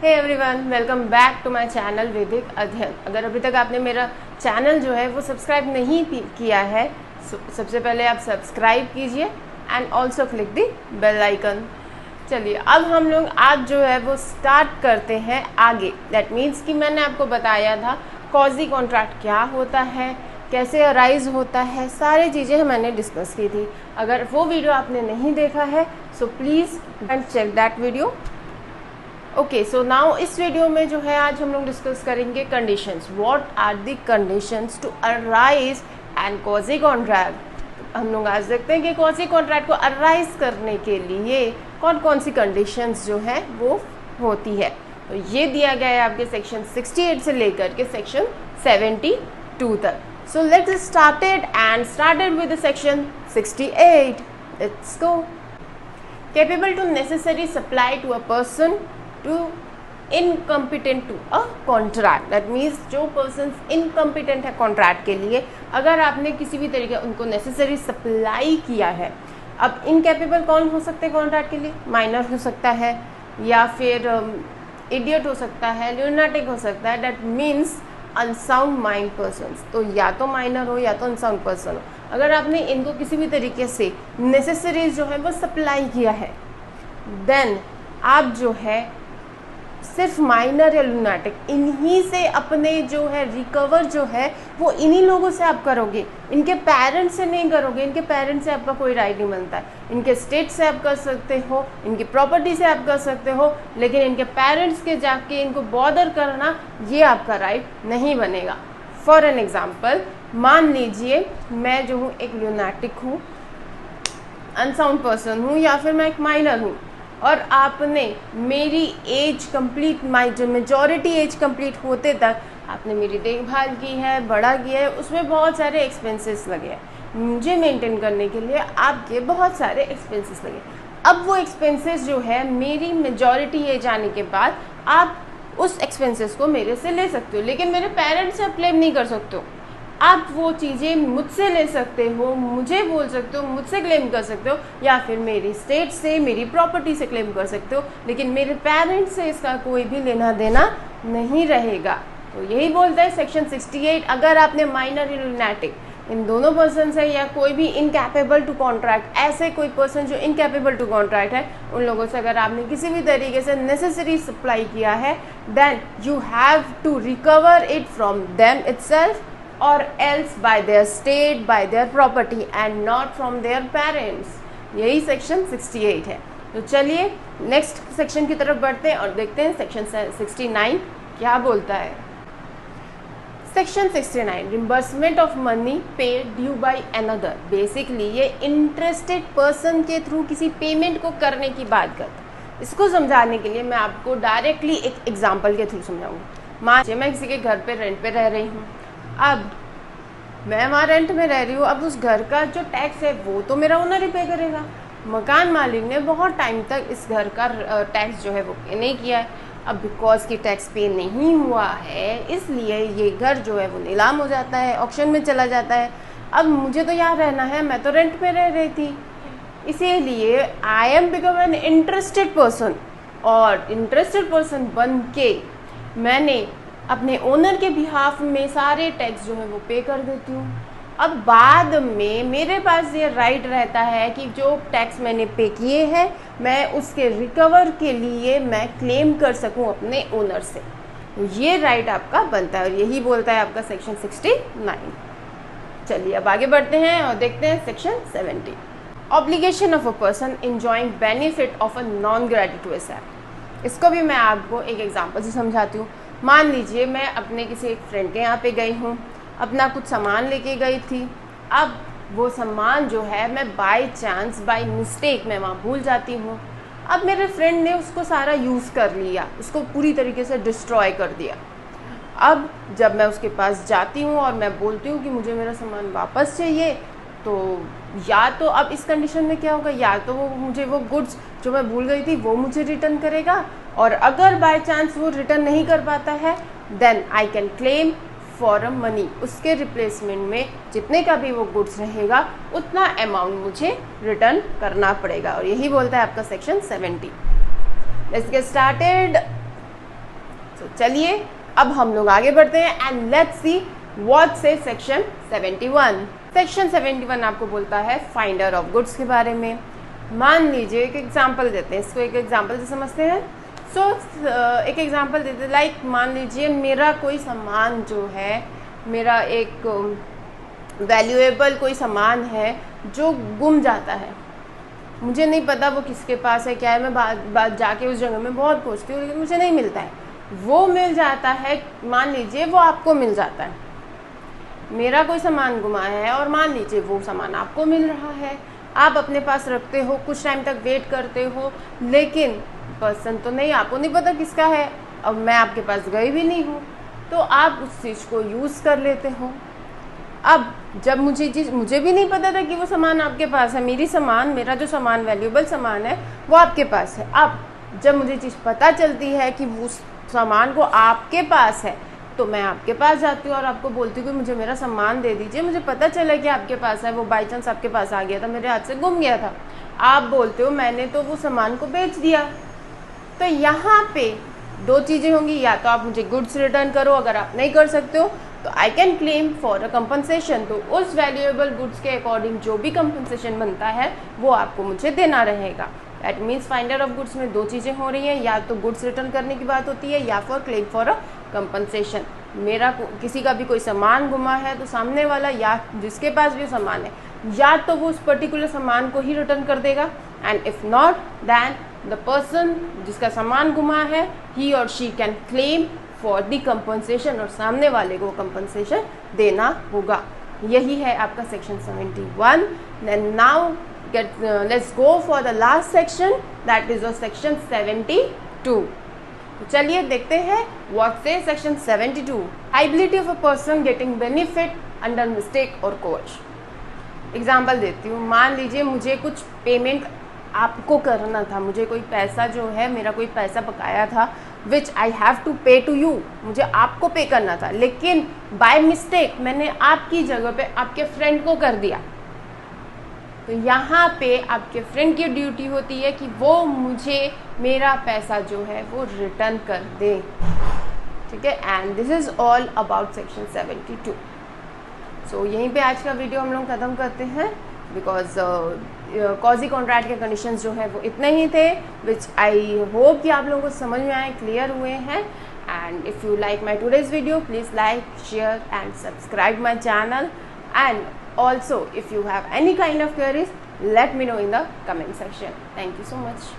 Hey everyone, welcome back to my channel Vaidik Adhyayan. अगर अभी तक आपने मेरा चैनल जो है वो सब्सक्राइब नहीं किया है, सबसे पहले आप सब्सक्राइब कीजिए and also click the bell icon. चलिए अब हम लोग आज जो है वो स्टार्ट करते हैं आगे। दैट मीन्स कि मैंने आपको बताया था कॉजी कॉन्ट्रैक्ट क्या होता है, कैसे अराइज होता है, सारी चीज़ें मैंने डिस्कस की थी। अगर वो वीडियो आपने नहीं देखा है so please and check that video. Okay, so now इस वीडियो में जो है आज हम लोग डिस्कस करेंगे conditions. What are the conditions to arise and quasi contract. हम लोग आज देखते हैं कि कॉजी कॉन्ट्रैक्ट को अराइज करने के लिए कौन कौन सी कंडीशंस जो है वो होती है। तो ये दिया गया है आपके सेक्शन 68 से लेकर के सेक्शन 72 तक। So let's started and started with section 68। Let's go. Capable to necessary supply to a person to incompetent to a contract। That means जो persons incompetent है कॉन्ट्रैक्ट के लिए, अगर आपने किसी भी तरीके उनको नेसेसरी सप्लाई किया है। अब इनकेपेबल कौन हो सकते हैं कॉन्ट्रैक्ट के लिए? माइनर हो सकता है या फिर इडियट हो सकता है, ल्यूनाटिक हो सकता है। That means unsound mind persons. तो या तो माइनर हो या तो अनसाउंड पर्सन हो। अगर आपने इनको किसी भी तरीके से नेसेसरीज जो है वो सप्लाई किया है, देन आप जो है सिर्फ माइनर या लूनाटिक इन्हीं से अपने जो है रिकवर जो है वो इन्हीं लोगों से आप करोगे, इनके पेरेंट्स से नहीं करोगे। इनके पेरेंट्स से आपका कोई राइट नहीं बनता है। इनके स्टेट से आप कर सकते हो, इनकी प्रॉपर्टी से आप कर सकते हो, लेकिन इनके पेरेंट्स के जाके इनको बॉदर करना ये आपका राइट नहीं बनेगा। फॉर एन एग्जाम्पल, मान लीजिए मैं जो हूँ एक लूनाटिक हूँ, अनसाउंड पर्सन हूँ, या फिर मैं एक माइनर हूँ, और आपने मेरी एज कंप्लीट, जो मेजॉरिटी एज कंप्लीट होते तक आपने मेरी देखभाल की है, बड़ा किया है, उसमें बहुत सारे एक्सपेंसेस लगे हैं। मुझे मेंटेन करने के लिए आपके बहुत सारे एक्सपेंसेस लगे। अब वो एक्सपेंसेस जो है मेरी मेजॉरिटी एज आने के बाद आप उस एक्सपेंसेस को मेरे से ले सकते हो, लेकिन मेरे पेरेंट्स से आप क्लेम नहीं कर सकते हो। आप वो चीज़ें मुझसे ले सकते हो, मुझे बोल सकते हो, मुझसे क्लेम कर सकते हो, या फिर मेरी स्टेट से, मेरी प्रॉपर्टी से क्लेम कर सकते हो, लेकिन मेरे पेरेंट्स से इसका कोई भी लेना देना नहीं रहेगा। तो यही बोलता है सेक्शन 68। अगर आपने माइनर या लूनाटिक इन दोनों पर्सन है, या कोई भी इनकैपेबल टू कॉन्ट्रैक्ट, ऐसे कोई पर्सन जो इनकैपेबल टू कॉन्ट्रैक्ट है, उन लोगों से अगर आपने किसी भी तरीके से नेसेसरी सप्लाई किया है, then you have to recover it from them itself or else by their state, by their property and not from their parents। यही सेक्शन 68 है। तो चलिए नेक्स्ट सेक्शन की तरफ बढ़ते हैं और देखते हैं सेक्शन 69 क्या बोलता है। Section 69, reimbursement of money paid due by another. Basically ये इंटरेस्टेड पर्सन के थ्रू किसी पेमेंट को करने की बात करता है। इसको समझाने के लिए मैं आपको डायरेक्टली एक एग्जाम्पल के थ्रू समझाऊंगी। मान लीजिए मैं किसी के घर पे रेंट पे रह रही हूँ। अब मैं वहाँ रेंट में रह रही हूँ। अब उस घर का जो टैक्स है वो तो मेरा ओनर ही पे करेगा। मकान मालिक ने बहुत टाइम तक इस घर का टैक्स जो है वो पे नहीं किया है। अब बिकॉज की टैक्स पे नहीं हुआ है, इसलिए ये घर जो है वो नीलाम हो जाता है, ऑक्शन में चला जाता है। अब मुझे तो यहाँ रहना है, मैं तो रेंट पे रह रही थी, इसीलिए I am become an interested person, और इंटरेस्टेड पर्सन बन के मैंने अपने ओनर के बिहाफ में सारे टैक्स जो है वो पे कर देती हूँ। अब बाद में मेरे पास ये राइट रहता है कि जो टैक्स मैंने पे किए हैं मैं उसके रिकवर के लिए मैं क्लेम कर सकूँ अपने ओनर से। ये राइट आपका बनता है और यही बोलता है आपका सेक्शन 69। चलिए अब आगे बढ़ते हैं और देखते हैं section 70। Obligation of a person enjoying benefit of a non gratuitous act. इसको भी मैं आपको एक एग्जाम्पल से समझाती हूँ। मान लीजिए मैं अपने किसी एक फ्रेंड के यहाँ पे गई हूँ, अपना कुछ सामान लेके गई थी। अब वो सामान जो है मैं बाय चांस, बाय मिस्टेक मैं वहाँ भूल जाती हूँ। अब मेरे फ्रेंड ने उसको सारा यूज़ कर लिया, उसको पूरी तरीके से डिस्ट्रॉय कर दिया। अब जब मैं उसके पास जाती हूँ और मैं बोलती हूँ कि मुझे मेरा सामान वापस चाहिए, तो या तो अब इस कंडीशन में क्या होगा, या तो वो मुझे वो गुड्स जो मैं भूल गई थी वो मुझे रिटर्न करेगा, और अगर बाय चांस वो रिटर्न नहीं कर पाता है then I can claim for a money. उसके रिप्लेसमेंट में जितने का भी वो गुड्स रहेगा उतना अमाउंट मुझे रिटर्न करना पड़ेगा, और यही बोलता है आपका सेक्शन 70। Let's get started. चलिए अब हम लोग आगे बढ़ते हैं and let's see what say section 71। Section 71 आपको बोलता है फाइंडर ऑफ गुड्स के बारे में। मान लीजिए एक एग्जांपल देते हैं, इसको एक एग्जांपल से समझते हैं। एक एग्जांपल देते हैं, लाइक मान लीजिए मेरा कोई सामान जो है, मेरा एक वैल्यूएबल कोई सामान है जो गुम जाता है, मुझे नहीं पता वो किसके पास है क्या है, मैं बात जाके उस जगह में बहुत खोजती हूँ लेकिन मुझे नहीं मिलता है। वो मिल जाता है, मान लीजिए वो आपको मिल जाता है। मेरा कोई सामान गुमा है और मान लीजिए वो सामान आपको मिल रहा है, आप अपने पास रखते हो, कुछ टाइम तक वेट करते हो, लेकिन पर्सन तो नहीं, आपको नहीं पता किसका है, अब मैं आपके पास गई भी नहीं हूँ, तो आप उस चीज़ को यूज़ कर लेते हो। अब जब मुझे भी नहीं पता था कि वो सामान आपके पास है, मेरा जो सामान वैल्यूएबल सामान है वो आपके पास है। अब जब मुझे चीज़ पता चलती है कि वो सामान को आपके पास है, तो मैं आपके पास जाती हूँ और आपको बोलती हूँ कि मुझे मेरा सामान दे दीजिए, मुझे पता चला कि आपके पास है, वो बाई चांस आपके पास आ गया था, मेरे हाथ से गुम गया था। आप बोलते हो मैंने तो वो सामान को बेच दिया। तो यहाँ पे दो चीज़ें होंगी, या तो आप मुझे गुड्स रिटर्न करो, अगर आप नहीं कर सकते हो तो आई can claim for a compensation. तो उस वैल्यूएबल गुड्स के अकॉर्डिंग जो भी कंपनसेशन बनता है वो आपको मुझे देना रहेगा। That means finder of goods में दो चीज़ें हो रही हैं, या तो गुड्स रिटर्न करने की बात होती है या फिर क्लेम फॉर अ कंपनसेशन। मेरा किसी का भी कोई सामान गुमा है तो सामने वाला या जिसके पास भी सामान है, या तो वो उस पर्टिकुलर सामान को ही रिटर्न कर देगा, and if not then the person जिसका सामान गुमा है ही और she can claim for the compensation, और सामने वाले को कंपनसेशन देना होगा। यही है आपका section 71। Then now let's go for the last section, that is section 72। तो चलिए देखते हैं what say section 72। Liability of a person getting benefit under mistake और कोर्स। एग्जाम्पल देती हूँ, मान लीजिए मुझे कुछ पेमेंट आपको करना था, मुझे कोई पैसा जो है, मेरा कोई पैसा बकाया था विच आई हैव टू पे टू यू, मुझे आपको पे करना था, लेकिन बाय मिस्टेक मैंने आपकी जगह पे आपके फ्रेंड को कर दिया। तो यहाँ पे आपके फ्रेंड की ड्यूटी होती है कि वो मुझे मेरा पैसा जो है वो रिटर्न कर दे। ठीक है, and this is all about section 72। सो यहीं पे आज का वीडियो हम लोग ख़त्म करते हैं, बिकॉज कॉजी कॉन्ट्रैक्ट के कंडीशंस जो है वो इतने ही थे, विच आई होप कि आप लोगों को समझ में आए, क्लियर हुए हैं। And if you like my today's video please like, share and subscribe my channel, and also if you have any kind of queries let me know in the comment section. Thank you so much.